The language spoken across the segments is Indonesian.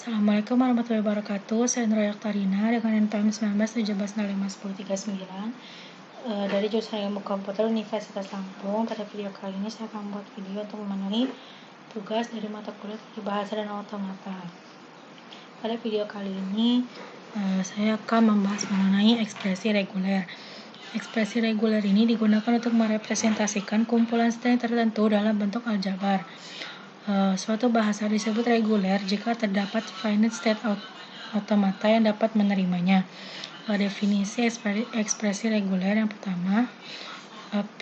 Assalamualaikum warahmatullahi wabarakatuh. Saya Nuraya Oktarina dengan NPM 1917651039 dari jurusan Ilmu Komputer Universitas Lampung. Pada video kali ini saya akan membuat video untuk memenuhi tugas dari mata kuliah Bahasa dan Otomata. Pada video kali ini saya akan membahas mengenai ekspresi reguler. Ekspresi reguler ini digunakan untuk merepresentasikan kumpulan string tertentu dalam bentuk aljabar. Suatu bahasa disebut reguler jika terdapat finite state automata yang dapat menerimanya. Definisi ekspresi reguler yang pertama,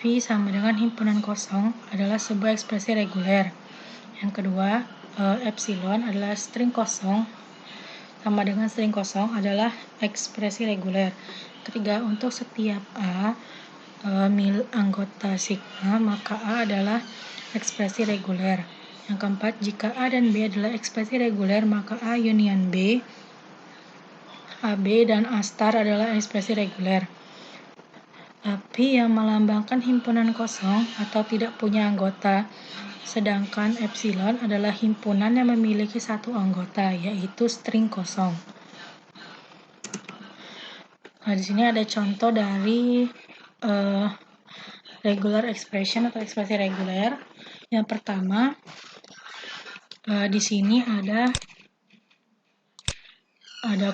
P sama dengan himpunan kosong adalah sebuah ekspresi reguler. Yang kedua, epsilon adalah string kosong sama dengan string kosong adalah ekspresi reguler. Ketiga, untuk setiap A anggota sigma, maka A adalah ekspresi reguler. Yang keempat, jika A dan B adalah ekspresi reguler, maka A union B, AB dan A star adalah ekspresi reguler. P yang melambangkan himpunan kosong atau tidak punya anggota, sedangkan epsilon adalah himpunan yang memiliki satu anggota, yaitu string kosong. Nah, di sini ada contoh dari regular expression atau ekspresi reguler. Yang pertama, di sini ada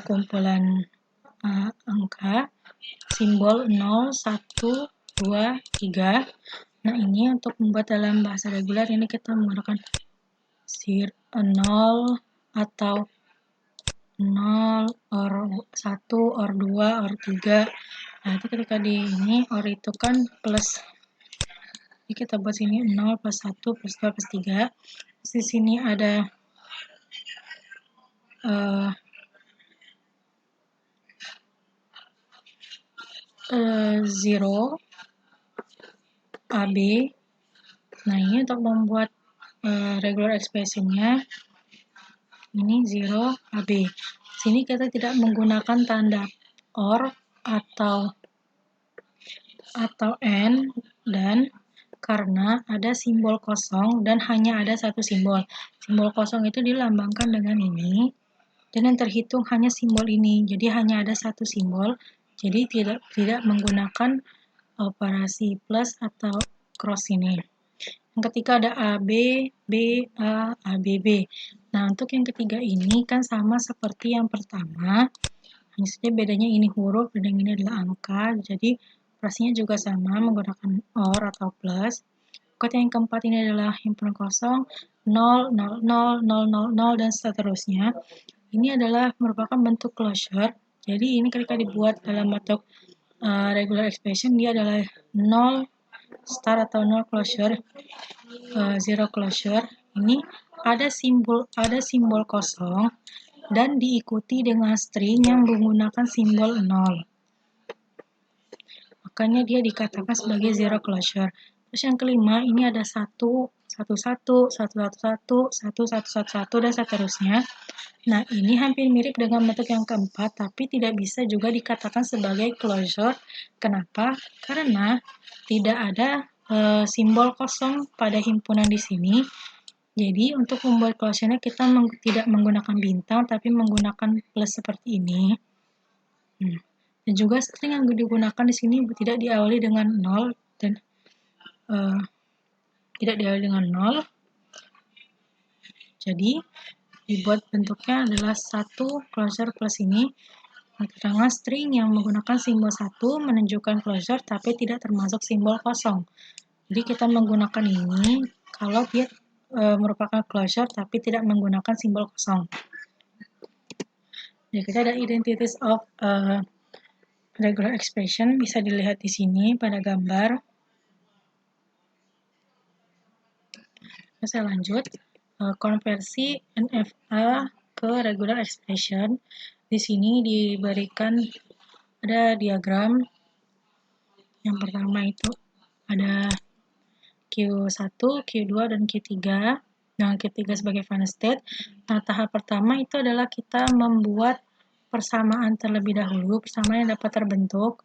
kumpulan angka simbol 0, 1, 2, 3. Nah, ini untuk membuat dalam bahasa reguler ini kita menggunakan 0 atau 0 or 1 or 2 or 3. Nah, itu ketika di ini or itu kan plus. Jadi kita buat sini 0 plus 1 plus 2 plus 3. Di sini ada 0 AB. Nah, ini untuk membuat regular expression-nya ini 0 AB. Sini kita tidak menggunakan tanda or atau n, dan karena ada simbol kosong dan hanya ada satu simbol. Simbol kosong itu dilambangkan dengan ini, dan yang terhitung hanya simbol ini. Jadi hanya ada satu simbol. Jadi tidak menggunakan operasi plus atau cross ini. Yang ketiga ada AB, B, A, B. Nah, untuk yang ketiga ini kan sama seperti yang pertama. Hanya saja bedanya ini huruf dan yang ini adalah angka. Jadi operasinya juga sama menggunakan or atau plus. Yang keempat ini adalah himpunan kosong 0, 0, 0, 0, 0, 0 dan seterusnya. Ini adalah merupakan bentuk closure. Jadi ini ketika dibuat dalam bentuk regular expression, dia adalah 0 star atau 0 closure, 0 closure. Ini ada simbol kosong dan diikuti dengan string yang menggunakan simbol 0. Makanya dia dikatakan sebagai 0 closure. Terus yang kelima, ini ada 1, 1, 1, 1, 1, 1, 1, 1, 1, 1, dan seterusnya. Nah, ini hampir mirip dengan bentuk yang keempat, tapi tidak bisa juga dikatakan sebagai closure. Kenapa? Karena tidak ada simbol kosong pada himpunan di sini. Jadi, untuk membuat closure-nya kita tidak menggunakan bintang, tapi menggunakan plus seperti ini. Dan juga string yang digunakan di sini tidak diawali dengan 0 dan tidak diawali dengan 0. Jadi, dibuat bentuknya adalah 1 closure plus ini. Keterangan string yang menggunakan simbol 1 menunjukkan closure tapi tidak termasuk simbol kosong. Jadi kita menggunakan ini kalau dia merupakan closure tapi tidak menggunakan simbol kosong. Jadi kita ada identities of regular expression, bisa dilihat di sini pada gambar. Saya lanjut. Konversi NFA ke regular expression. Di sini diberikan ada diagram. Yang pertama itu ada Q1, Q2, dan Q3. Nah, Q3 sebagai final state. Nah, tahap pertama itu adalah kita membuat persamaan terlebih dahulu, persamaan yang dapat terbentuk.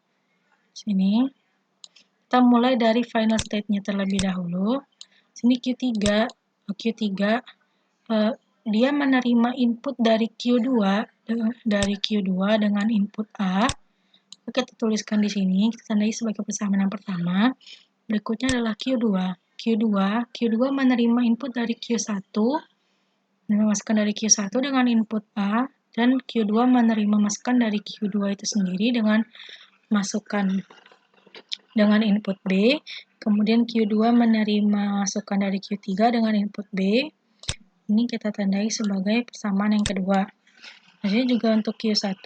Sini. Kita mulai dari final state-nya terlebih dahulu. Sini Q3 dia menerima input dari Q2 dengan input A. Kita tuliskan di sini, kita tandai sebagai persamaan yang pertama. Berikutnya adalah Q2 menerima input dari Q1, memasukkan dari Q1 dengan input A, dan Q2 menerima masukan dari Q2 itu sendiri dengan masukan dengan input B. Kemudian Q2 menerima masukan dari Q3 dengan input B. Ini kita tandai sebagai persamaan yang kedua. Jadi juga untuk Q1,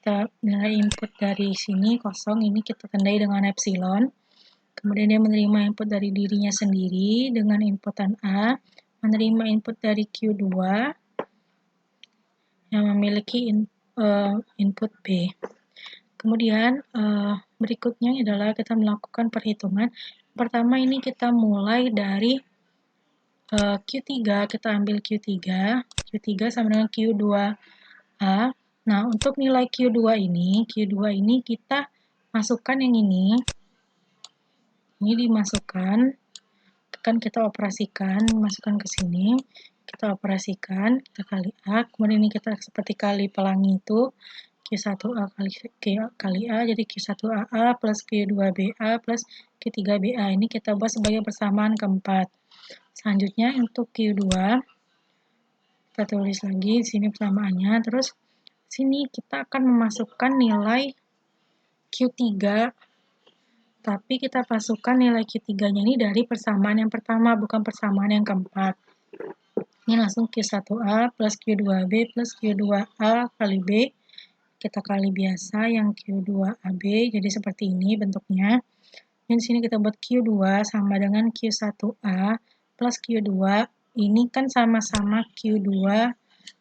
kita nilai input dari sini kosong, ini kita tandai dengan epsilon. Kemudian dia menerima input dari dirinya sendiri dengan inputan A, menerima input dari Q2 yang memiliki input B. Kemudian berikutnya adalah kita melakukan perhitungan. Pertama ini kita mulai dari Q3, kita ambil Q3 sama dengan Q2A. Nah, untuk nilai Q2 ini kita masukkan yang ini dimasukkan, kan kita operasikan, masukkan ke sini, kita operasikan, kita kali A, kemudian ini kita seperti kali pelangi itu, Q1A kali A, jadi Q1AA plus Q2BA plus Q3BA, ini kita buat sebagai persamaan keempat. Selanjutnya untuk Q2, kita tulis lagi di sini persamaannya, terus sini kita akan memasukkan nilai Q3, tapi kita masukkan nilai Q3-nya ini dari persamaan yang pertama, bukan persamaan yang keempat. Ini langsung Q1A plus Q2B plus Q2A kali B. Kita kali biasa yang Q2AB, jadi seperti ini bentuknya. Dan di sini kita buat Q2 sama dengan Q1A plus Q2. Ini kan sama-sama Q2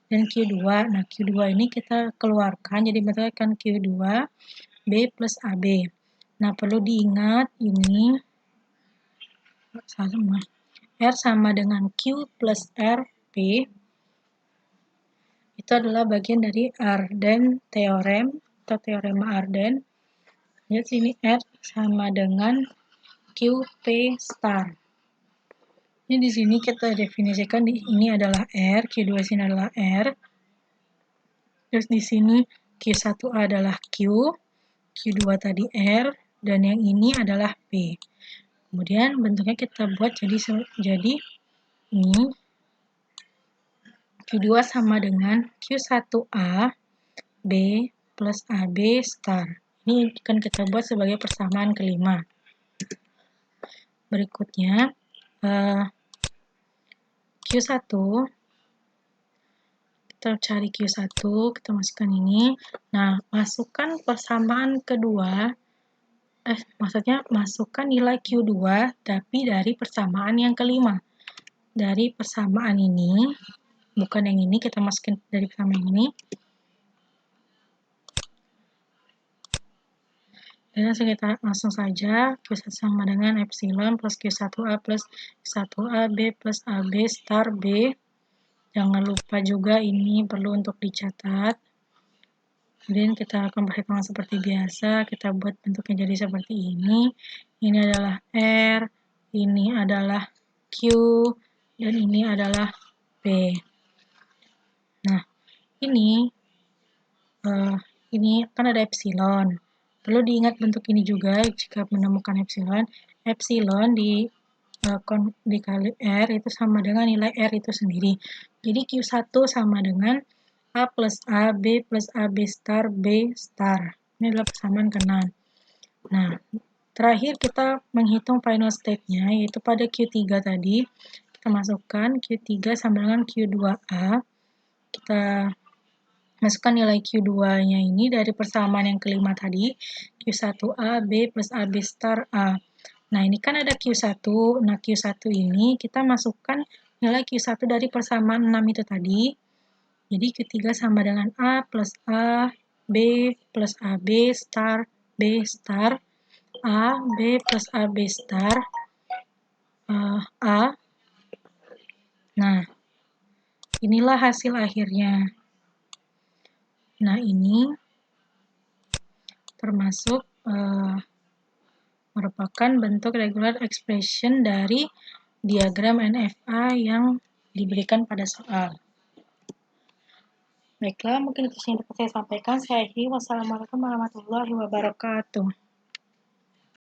dan Q2. Nah, Q2 ini kita keluarkan, jadi bentuknya kan Q2 B plus AB. Nah, perlu diingat ini R sama dengan Q plus R P. Itu adalah bagian dari Arden teorem atau teorema Arden. Lihat sini R sama dengan QP star. Ini di sini kita definisikan ini adalah R, Q2 sini adalah R. Terus di sini Q1A adalah Q, Q2 tadi R, dan yang ini adalah P. Kemudian bentuknya kita buat jadi ini Q2 sama dengan Q1A B plus AB star. Ini akan kita buat sebagai persamaan kelima. Berikutnya Q1, kita cari Q1, kita masukkan ini. Nah, masukkan persamaan kedua, maksudnya masukkan nilai Q2 tapi dari persamaan yang kelima. Dari persamaan ini, bukan yang ini, kita masukin dari persamaan ini. Dan langsung saja Q1 sama dengan epsilon plus Q1A plus Q1AB plus AB star B. Jangan lupa juga ini perlu untuk dicatat. Kemudian kita akan perhitungan seperti biasa. Kita buat bentuknya jadi seperti ini. Ini adalah R, ini adalah Q, dan ini adalah P. Nah, ini kan ada epsilon. Perlu diingat bentuk ini juga jika menemukan epsilon. Epsilon dikali R itu sama dengan nilai R itu sendiri. Jadi Q1 sama dengan A plus A, B plus AB star, B star. Ini adalah persamaan ke-6. Nah, terakhir kita menghitung final state-nya, yaitu pada Q3 tadi. Kita masukkan Q3 sama dengan Q2A. Kita masukkan nilai Q2-nya ini dari persamaan yang kelima tadi, Q1A, B plus AB star A. Nah, ini kan ada Q1. Nah, Q1 ini kita masukkan nilai Q1 dari persamaan 6 itu tadi. Jadi, Q3 sama dengan A plus A, B plus AB star, B star, A, B plus AB star, A. Nah, inilah hasil akhirnya. Nah, ini termasuk merupakan bentuk regular expression dari diagram NFA yang diberikan pada soal. Baiklah, mungkin itu yang dapat saya sampaikan. Saya akhiri. Wassalamualaikum warahmatullahi wabarakatuh.